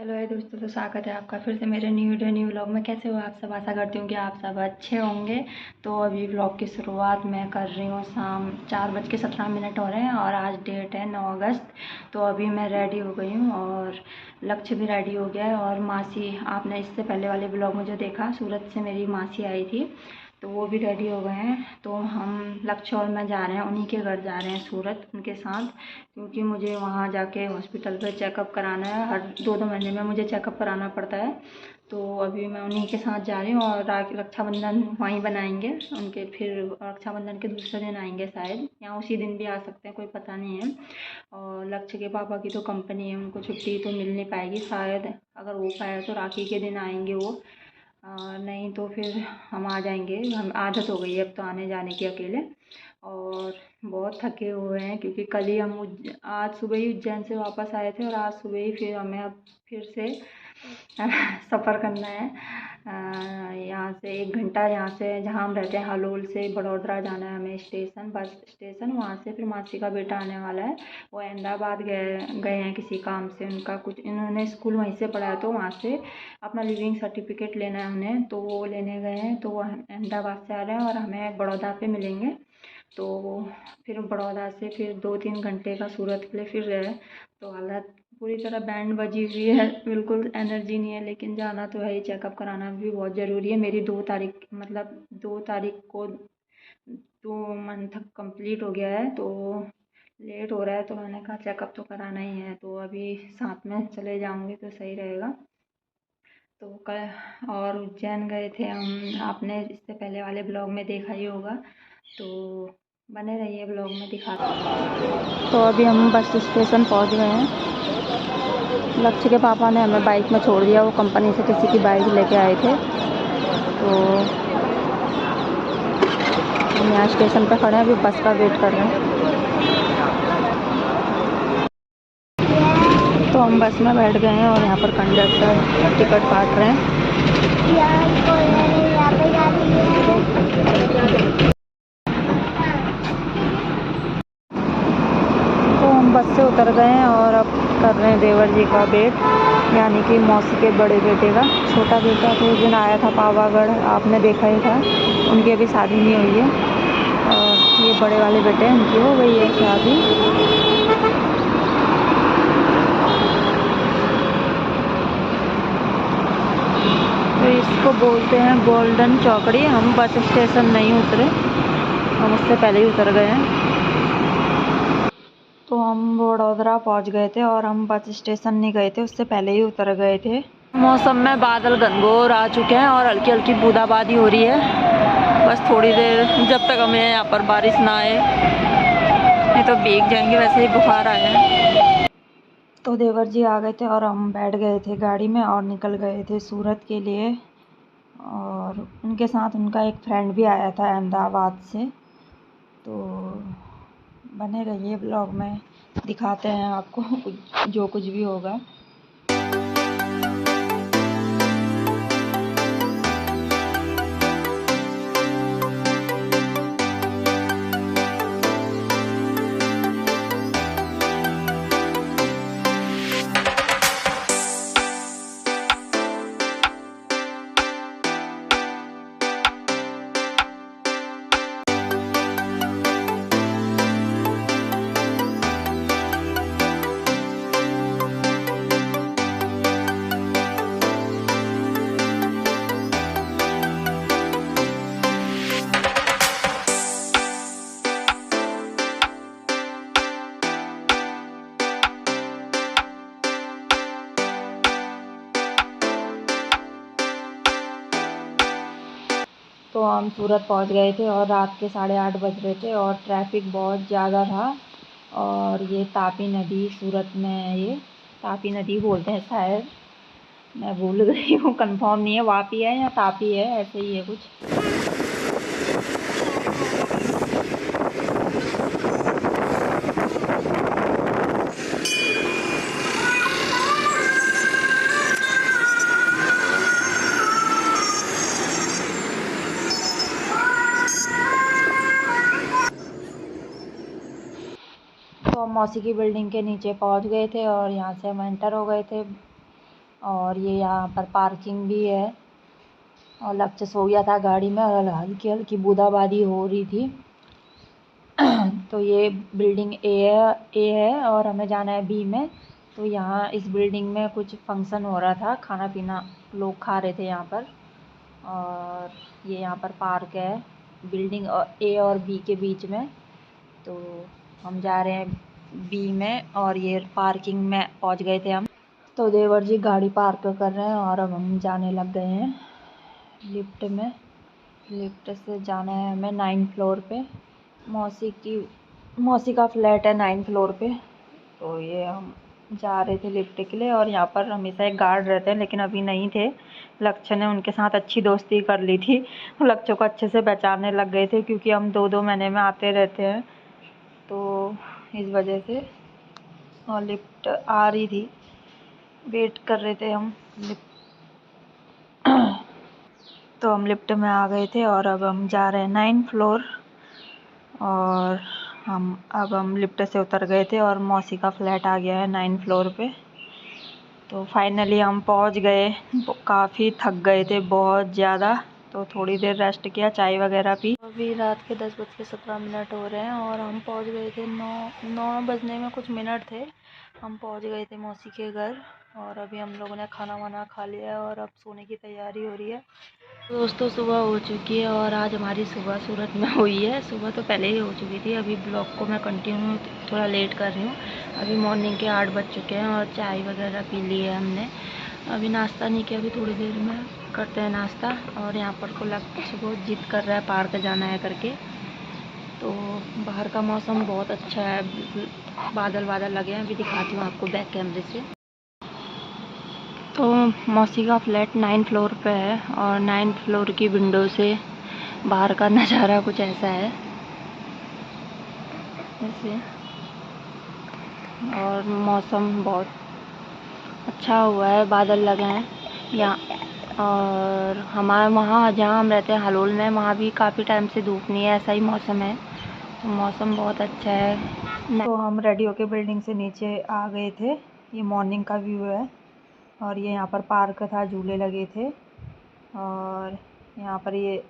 Hello है दोस्तों, तो स्वागत है आपका फिर से मेरे न्यू व्लॉग में। कैसे हो आप सब? आशा करती हूँ कि आप सब अच्छे होंगे। तो अभी व्लॉग की शुरुआत मैं कर रही हूँ। शाम 4:17 हो रहे हैं और आज डेट है 9 अगस्त। तो अभी मैं रेडी हो गई हूँ और लक्ष्य भी रेडी हो गया है। और मासी, आपने इससे पहले वाले ब्लॉग में जो देखा, सूरत से मेरी मासी आई थी, तो वो भी रेडी हो गए हैं। तो हम लक्ष्य और मैं जा रहे हैं, उन्हीं के घर जा रहे हैं सूरत, उनके साथ। क्योंकि मुझे वहाँ जाके हॉस्पिटल पे चेकअप कराना है। हर 2-2 महीने में मुझे चेकअप कराना पड़ता है। तो अभी मैं उन्हीं के साथ जा रही हूँ और रक्षाबंधन वहीं बनाएंगे उनके। फिर रक्षाबंधन के दूसरे दिन आएंगे शायद, या उसी दिन भी आ सकते हैं, कोई पता नहीं है। और लक्ष्य के पापा की तो कंपनी है, उनको छुट्टी तो मिल नहीं पाएगी शायद। अगर हो पाया तो राखी के दिन आएंगे वो, नहीं तो फिर हम आ जाएंगे। हम आदत हो गई है अब तो आने जाने की अकेले। और बहुत थके हुए हैं क्योंकि कल ही हम आज सुबह ही उज्जैन से वापस आए थे और आज सुबह ही फिर हमें अब फिर से सफ़र करना है। यहाँ से 1 घंटा, यहाँ से जहाँ हम रहते हैं हलोल से बड़ोदरा जाना है हमें स्टेशन, बस स्टेशन। वहाँ से फिर मासी का बेटा आने वाला है, वो अहमदाबाद गए गए हैं किसी काम से। उनका कुछ, इन्होंने स्कूल वहीं से पढ़ा है, तो वहाँ से अपना लिविंग सर्टिफिकेट लेना है उन्हें, तो वो लेने गए हैं। तो वो अहमदाबाद से आ रहे हैं और हमें बड़ौदा पे मिलेंगे। तो फिर बड़ौदा से फिर 2-3 घंटे का सूरत के लिए फिर गए। तो हालत पूरी तरह बैंड बजी हुई है, बिल्कुल एनर्जी नहीं है, लेकिन जाना तो है ही। चेकअप कराना भी बहुत ज़रूरी है। मेरी 2 तारीख, मतलब 2 तारीख को 2 मंथ कंप्लीट हो गया है, तो लेट हो रहा है। तो मैंने कहा चेकअप तो कराना ही है, तो अभी साथ में चले जाऊँगी तो सही रहेगा। तो कल और उज्जैन गए थे हम, आपने इससे पहले वाले ब्लॉग में देखा ही होगा, तो बने रहिए ब्लॉग में, दिखाते। तो अभी हम बस स्टेशन पहुंच गए हैं। लक्ष्य के पापा ने हमें बाइक में छोड़ दिया, वो कंपनी से किसी की बाइक लेके आए थे। तो हम यहाँ स्टेशन पे खड़े हैं, अभी बस का वेट कर रहे हैं। तो हम बस में बैठ गए हैं और यहाँ पर कंडक्टर टिकट काट रहे हैं। तो हम बस से उतर गए हैं और अब कर रहे हैं देवर जी का वेट, यानी कि मौसी के बड़े बेटे का। छोटा बेटा तो उस दिन आया था पावागढ़, आपने देखा ही था। उनकी अभी शादी नहीं हुई है, और ये बड़े वाले बेटे हैं, उनकी हो गई है शादी। तो इसको बोलते हैं गोल्डन चौकड़ी। हम बस स्टेशन नहीं उतरे, हम उससे पहले ही उतर गए हैं। तो हम वडोदरा पहुंच गए थे और हम बस स्टेशन नहीं गए थे, उससे पहले ही उतर गए थे। मौसम में बादल घनघोर आ चुके हैं और हल्की हल्की बूंदाबांदी हो रही है। बस थोड़ी देर, जब तक हमें यहाँ पर बारिश ना आए, नहीं तो भीग जाएंगे, वैसे ही बुखार आया है। तो देवर जी आ गए थे और हम बैठ गए थे गाड़ी में और निकल गए थे सूरत के लिए। और उनके साथ उनका एक फ्रेंड भी आया था अहमदाबाद से। तो बने रहिए ब्लॉग में, दिखाते हैं आपको जो कुछ भी होगा। तो हम सूरत पहुंच गए थे और रात के 8:30 बज रहे थे और ट्रैफिक बहुत ज़्यादा था। और ये तापी नदी सूरत में है, ये तापी नदी बोलते हैं शायद, मैं भूल गई हूँ, कंफर्म नहीं है, वापी है या तापी है, ऐसे ही है कुछ। तो हम मौसी की बिल्डिंग के नीचे पहुंच गए थे और यहाँ से हम एंटर हो गए थे और ये यहाँ पर पार्किंग भी है। और लक्ष्य सो गया था गाड़ी में और हल्की हल्की बूंदाबांदी हो रही थी। तो ये बिल्डिंग ए है और हमें जाना है बी में। तो यहाँ इस बिल्डिंग में कुछ फंक्शन हो रहा था, खाना पीना लोग खा रहे थे यहाँ पर। और ये यहाँ पर पार्क है बिल्डिंग ए और बी के बीच में। तो हम जा रहे हैं बी में और ये पार्किंग में पहुँच गए थे हम। तो देवर जी गाड़ी पार्क कर रहे हैं और अब हम जाने लग गए हैं लिफ्ट में। लिफ्ट से जाना है हमें 9 फ्लोर पे। मौसी का फ्लैट है 9 फ्लोर पे। तो ये हम जा रहे थे लिफ्ट के लिए और यहाँ पर हमेशा एक गार्ड रहते हैं, लेकिन अभी नहीं थे। लक्ष्य ने उनके साथ अच्छी दोस्ती कर ली थी। लक्ष्य को अच्छे से पहचानने लग गए थे क्योंकि हम 2-2 महीने में आते रहते हैं, तो इस वजह से। और लिफ्ट आ रही थी, वेट कर रहे थे हम तो हम लिफ्ट में आ गए थे और अब हम जा रहे हैं 9 फ्लोर। और हम लिफ्ट से उतर गए थे और मौसी का फ्लैट आ गया है 9 फ्लोर पे। तो फाइनली हम पहुंच गए। काफ़ी थक गए थे बहुत ज़्यादा, तो थोड़ी देर रेस्ट किया, चाय वगैरह पी। अभी रात के 10:17 हो रहे हैं और हम पहुंच गए थे 9 बजने में कुछ मिनट थे। हम पहुंच गए थे मौसी के घर और अभी हम लोगों ने खाना वाना खा लिया है और अब सोने की तैयारी हो रही है। दोस्तों सुबह हो चुकी है और आज हमारी सुबह सूरत में हुई है। सुबह तो पहले ही हो चुकी थी। अभी ब्लॉग को मैं कंटिन्यू थोड़ा लेट कर रही हूँ। अभी मॉर्निंग के 8 बज चुके हैं और चाय वगैरह पी ली है हमने। अभी नाश्ता नहीं किया, अभी थोड़ी देर में करते हैं नाश्ता। और यहाँ पर को लक्ष्य बहुत जिद कर रहा है पार्क जाना है करके। तो बाहर का मौसम बहुत अच्छा है, बादल बादल लगे हैं। अभी दिखाती हूँ आपको बैक कैमरे से। तो मौसी का फ्लैट 9 फ्लोर पे है और 9 फ्लोर की विंडो से बाहर का नज़ारा कुछ ऐसा है ऐसे। और मौसम बहुत अच्छा हुआ है, बादल लगे हैं यहाँ। और हमारे वहाँ जहाँ हम रहते हैं हलोल में, वहाँ भी काफ़ी टाइम से धूप नहीं है, ऐसा ही मौसम है। तो मौसम बहुत अच्छा है। तो हम रेडी होके बिल्डिंग से नीचे आ गए थे। ये मॉर्निंग का व्यू है और ये यहाँ पर पार्क था, झूले लगे थे। और यहाँ पर ये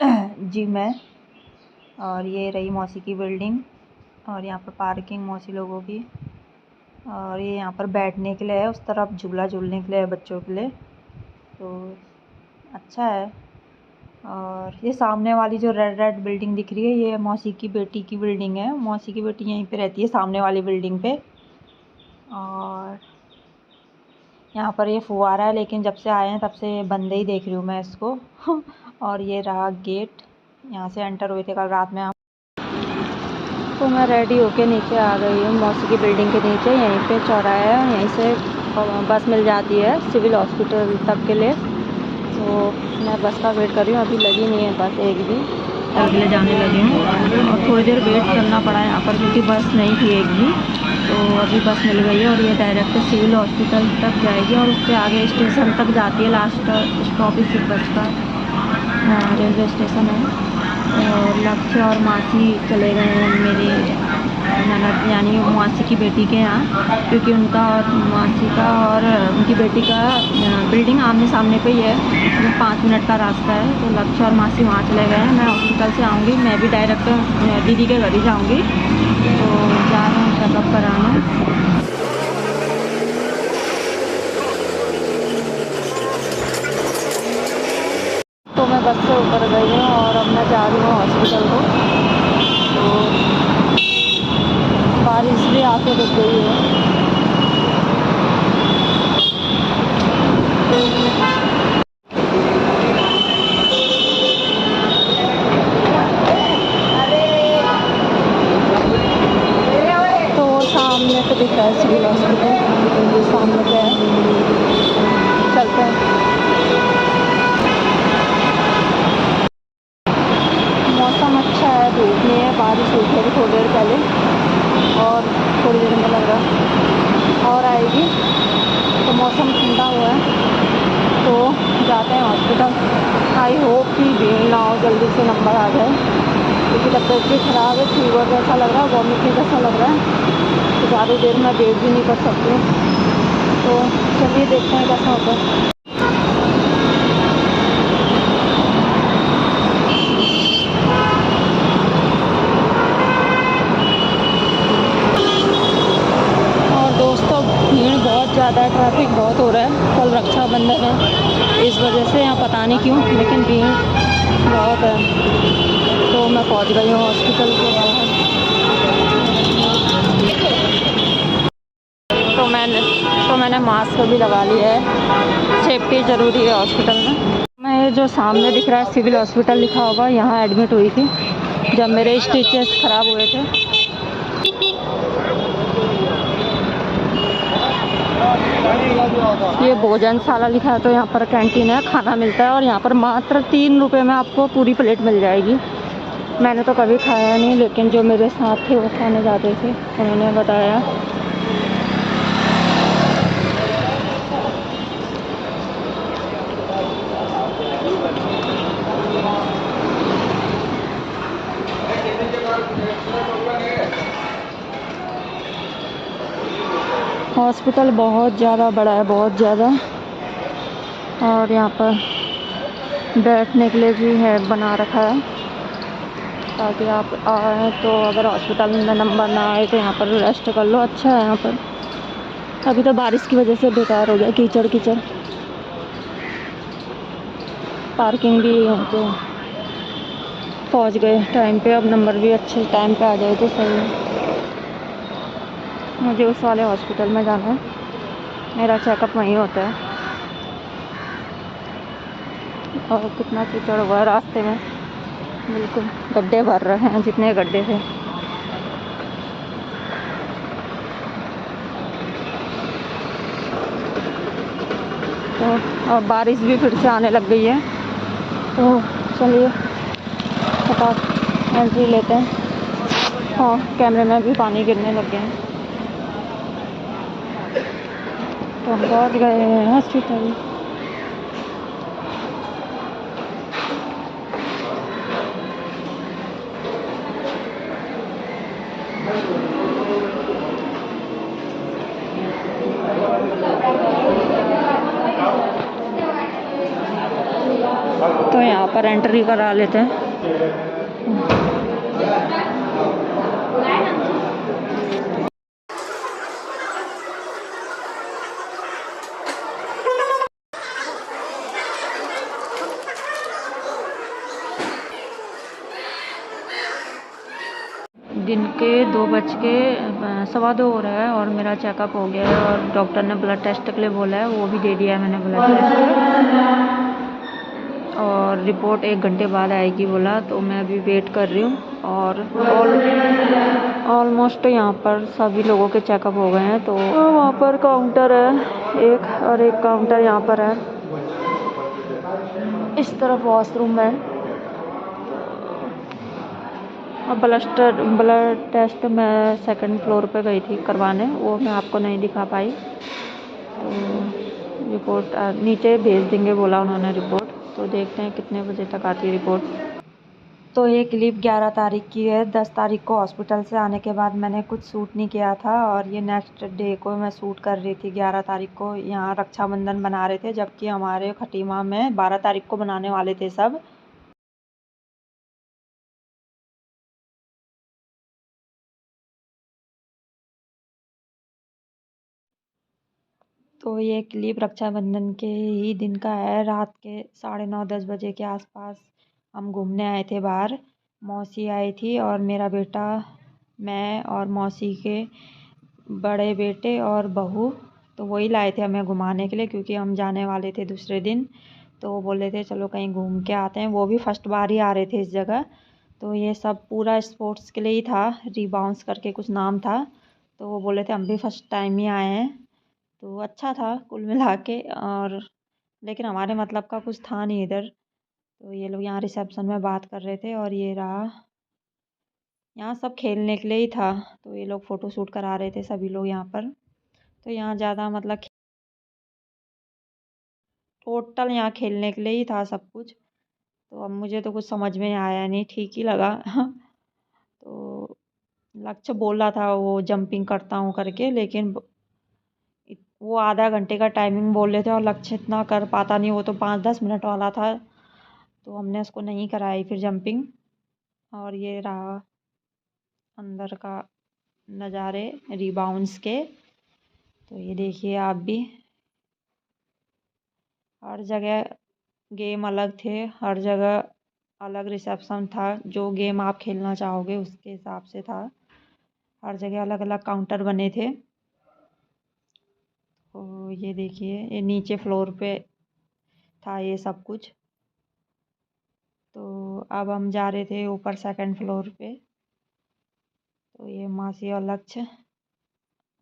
जिम है और ये रही मौसी की बिल्डिंग। और यहाँ पर पार्किंग मौसी लोगों की। और ये यहाँ पर बैठने के लिए है, उस तरफ झूला झूलने के लिए है बच्चों के लिए। तो अच्छा है। और ये सामने वाली जो रेड रेड बिल्डिंग दिख रही है, ये मौसी की बेटी की बिल्डिंग है। मौसी की बेटी यहीं पे रहती है सामने वाली बिल्डिंग पे। और यहाँ पर ये फुवारा है, लेकिन जब से आए हैं तब से बंद ही देख रही हूँ मैं इसको। और ये रहा गेट, यहाँ से एंटर हुए थे कल रात में हम। तो मैं रेडी होके नीचे आ गई हूँ मौसी की बिल्डिंग के नीचे। यहीं पे चौराहा है, यहीं से बस मिल जाती है सिविल हॉस्पिटल तक के लिए। तो मैं बस का वेट कर रही हूँ, अभी लगी नहीं है बस एक भी। अगले जाने लगे हूँ और थोड़ी देर वेट करना पड़ा यहाँ पर क्योंकि बस नहीं थी एक भी। तो अभी बस मिल गई है और ये डायरेक्ट सिविल हॉस्पिटल तक जाएगी और उससे आगे स्टेशन तक जाती है। लास्ट स्टॉप इस बस का रेलवे स्टेशन है। और लक्ष्य और मासी चले गए हैं मेरे ननद यानी मासी की बेटी के यहाँ, क्योंकि उनका और मासी का और उनकी बेटी का बिल्डिंग आमने सामने पे ही है, 5 मिनट का रास्ता है। तो लक्ष्य और मासी वहाँ चले गए हैं। मैं हॉस्पिटल से आऊँगी, मैं भी डायरेक्ट दीदी के घर ही जाऊँगी। तो जा रहा हूँ चेकअप कराने। तो मैं बस से उतर गई हूँ और अब मैं जा रही हूँ हॉस्पिटल को। तो बारिश भी आके रुक गई है। तो सामने तो दिख रहा है सिविल हॉस्पिटल, तो सामने पे है, चलते हैं। मौसम अच्छा है, धूप नहीं है, बारिश हुई थी अभी थोड़ी देर पहले और थोड़ी देर में लग रहा और आएगी। तो मौसम ठंडा हुआ है, तो जाते हैं हॉस्पिटल। आई होप कि भीड़ ना हो, जल्दी से नंबर आ जाए क्योंकि तबीयत भी ख़राब है, फीवर जैसा लग रहा है, वॉमिटिंग जैसा लग रहा है। तो ज़्यादा देर में वेट भी नहीं कर सकती हूँ। तो चलिए देखते हैं कैसा होता है। और दोस्तों भीड़ बहुत ज़्यादा है, ट्रैफिक बहुत हो रहा है, कल रक्षाबंधन है इस वजह से यहाँ पता नहीं क्यों लेकिन भीड़ बहुत है। तो मैं पहुँच गई हूँ हॉस्पिटल के बाहर। तो मैंने मास्क भी लगा लिया है, सेफ्टी ज़रूरी है हॉस्पिटल में। मैं ये जो सामने दिख रहा है सिविल हॉस्पिटल लिखा होगा, यहाँ एडमिट हुई थी जब मेरे स्टिचेस ख़राब हुए थे। ये भोजनशाला लिखा है, तो यहाँ पर कैंटीन है, खाना मिलता है और यहाँ पर मात्र 3 रुपये में आपको पूरी प्लेट मिल जाएगी। मैंने तो कभी खाया नहीं, लेकिन जो मेरे साथ थे वो खाने जाते थे, उन्होंने बताया। हॉस्पिटल बहुत ज़्यादा बड़ा है, बहुत ज़्यादा। और यहाँ पर बैठने के लिए भी है बना रखा है, ताकि आप आए तो अगर हॉस्पिटल में नंबर ना आए तो यहाँ पर रेस्ट कर लो। अच्छा है यहाँ पर। अभी तो बारिश की वजह से बेकार हो गया, कीचड़ कीचड़। पार्किंग भी यहाँ पे। पहुँच गए टाइम पे, अब नंबर भी अच्छे टाइम पे आ जाए तो सही है। मुझे उस वाले हॉस्पिटल में जाना है, मेरा चेकअप वहीं होता है। और कितना कीचड़ हुआ है रास्ते में, बिल्कुल गड्ढे भर रहे हैं जितने गड्ढे थे। तो और बारिश भी फिर से आने लग गई है, तो चलिए फटाफट एंट्री लेते हैं। हाँ, कैमरे में भी पानी गिरने लग गए हैं। तो हम पहुँच गए हैं हॉस्पिटल। तो यहाँ पर एंट्री करा लेते हैं। दिन के 2:15 हो रहा है और मेरा चेकअप हो गया है और डॉक्टर ने ब्लड टेस्ट के लिए बोला है, वो भी दे दिया है मैंने ब्लड टेस्ट। और रिपोर्ट 1 घंटे बाद आएगी बोला, तो मैं अभी वेट कर रही हूँ। और ऑलमोस्ट यहाँ पर सभी लोगों के चेकअप हो गए हैं। तो वहाँ पर काउंटर है एक, और एक काउंटर यहाँ पर है, इस तरफ वॉशरूम है। और ब्लड टेस्ट मैं 2nd फ्लोर पे गई थी करवाने, वो मैं आपको नहीं दिखा पाई। तो रिपोर्ट नीचे भेज देंगे बोला उन्होंने रिपोर्ट, तो देखते हैं कितने बजे तक आती है रिपोर्ट। तो ये क्लिप 11 तारीख की है। 10 तारीख को हॉस्पिटल से आने के बाद मैंने कुछ शूट नहीं किया था, और ये नेक्स्ट डे को मैं शूट कर रही थी। 11 तारीख को यहाँ रक्षाबंधन बना रहे थे, जबकि हमारे खटीमा में 12 तारीख को बनाने वाले थे सब। तो ये क्लिप रक्षाबंधन के ही दिन का है। रात के 9:30-10 बजे के आसपास हम घूमने आए थे बाहर। मौसी आई थी और मेरा बेटा, मैं और मौसी के बड़े बेटे और बहू, तो वही लाए थे हमें घुमाने के लिए, क्योंकि हम जाने वाले थे दूसरे दिन। तो वो बोले थे चलो कहीं घूम के आते हैं, वो भी फर्स्ट बार ही आ रहे थे इस जगह। तो ये सब पूरा स्पोर्ट्स के लिए ही था, रीबाउंस करके कुछ नाम था। तो वो बोले थे हम भी फर्स्ट टाइम ही आए हैं। तो अच्छा था कुल मिला के। और लेकिन हमारे मतलब का कुछ था नहीं इधर। तो ये लोग यहाँ रिसेप्शन में बात कर रहे थे, और ये रहा यहाँ सब खेलने के लिए ही था। तो ये लोग फ़ोटो शूट करा रहे थे सभी लोग यहाँ पर। तो यहाँ ज़्यादा मतलब टोटल यहाँ खेलने के लिए ही था सब कुछ। तो अब मुझे तो कुछ समझ में आया नहीं, ठीक ही लगा। तो लक्ष्य बोल रहा था वो जंपिंग करता हूँ करके, लेकिन वो आधा घंटे का टाइमिंग बोल रहे थे और लक्ष्य इतना कर पाता नहीं, वो तो 5-10 मिनट वाला था, तो हमने उसको नहीं कराई फिर जंपिंग। और ये रहा अंदर का नज़ारे रिबाउंड्स के, तो ये देखिए आप भी। हर जगह गेम अलग थे, हर जगह अलग रिसेप्शन था, जो गेम आप खेलना चाहोगे उसके हिसाब से था। हर जगह अलग अलग काउंटर बने थे। तो ये देखिए, ये नीचे फ्लोर पे था ये सब कुछ। तो अब हम जा रहे थे ऊपर सेकंड फ्लोर पे। तो ये मासी और लक्ष्य,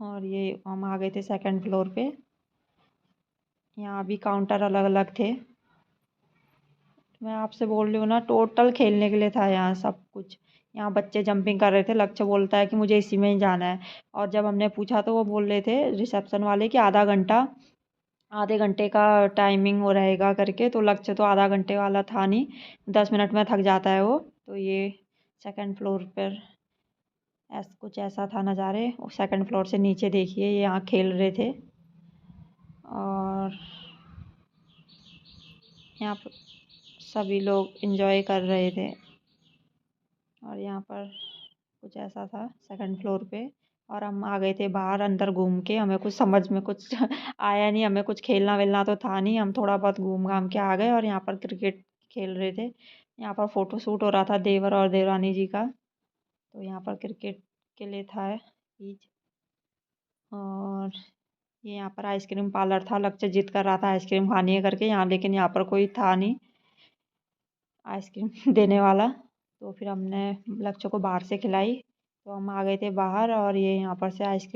और ये हम आ गए थे सेकंड फ्लोर पे। यहाँ भी काउंटर अलग अलग थे। मैं आपसे बोल रही हूँ ना, टोटल खेलने के लिए था यहाँ सब कुछ। यहाँ बच्चे जंपिंग कर रहे थे, लक्ष्य बोलता है कि मुझे इसी में ही जाना है। और जब हमने पूछा तो वो बोल रहे थे रिसेप्शन वाले कि आधे घंटे का टाइमिंग वो रहेगा करके। तो लक्ष्य तो आधा घंटे वाला था नहीं, 10 मिनट में थक जाता है वो। तो ये सेकंड फ्लोर पर कुछ ऐसा था नज़ारे। सेकंड फ्लोर से नीचे देखिए, ये यहाँ खेल रहे थे और यहाँ पर सभी लोग एंजॉय कर रहे थे। और यहाँ पर कुछ ऐसा था सेकंड फ्लोर पे। और हम आ गए थे बाहर अंदर घूम के, हमें कुछ समझ में कुछ आया नहीं, हमें कुछ खेलना वेलना तो था नहीं, हम थोड़ा बहुत घूम घाम के आ गए। और यहाँ पर क्रिकेट खेल रहे थे, यहाँ पर फ़ोटो शूट हो रहा था देवर और देवरानी जी का। तो यहाँ पर क्रिकेट के लिए था पीच। और ये यहाँ पर आइसक्रीम पार्लर था, लक्ष्य जिद कर रहा था आइसक्रीम खानी है करके यहाँ, लेकिन यहाँ पर कोई था नहीं आइसक्रीम देने वाला। तो फिर हमने लक्ष्य को बाहर से खिलाई। तो हम आ गए थे बाहर, और ये यहाँ पर से आइसक्रीम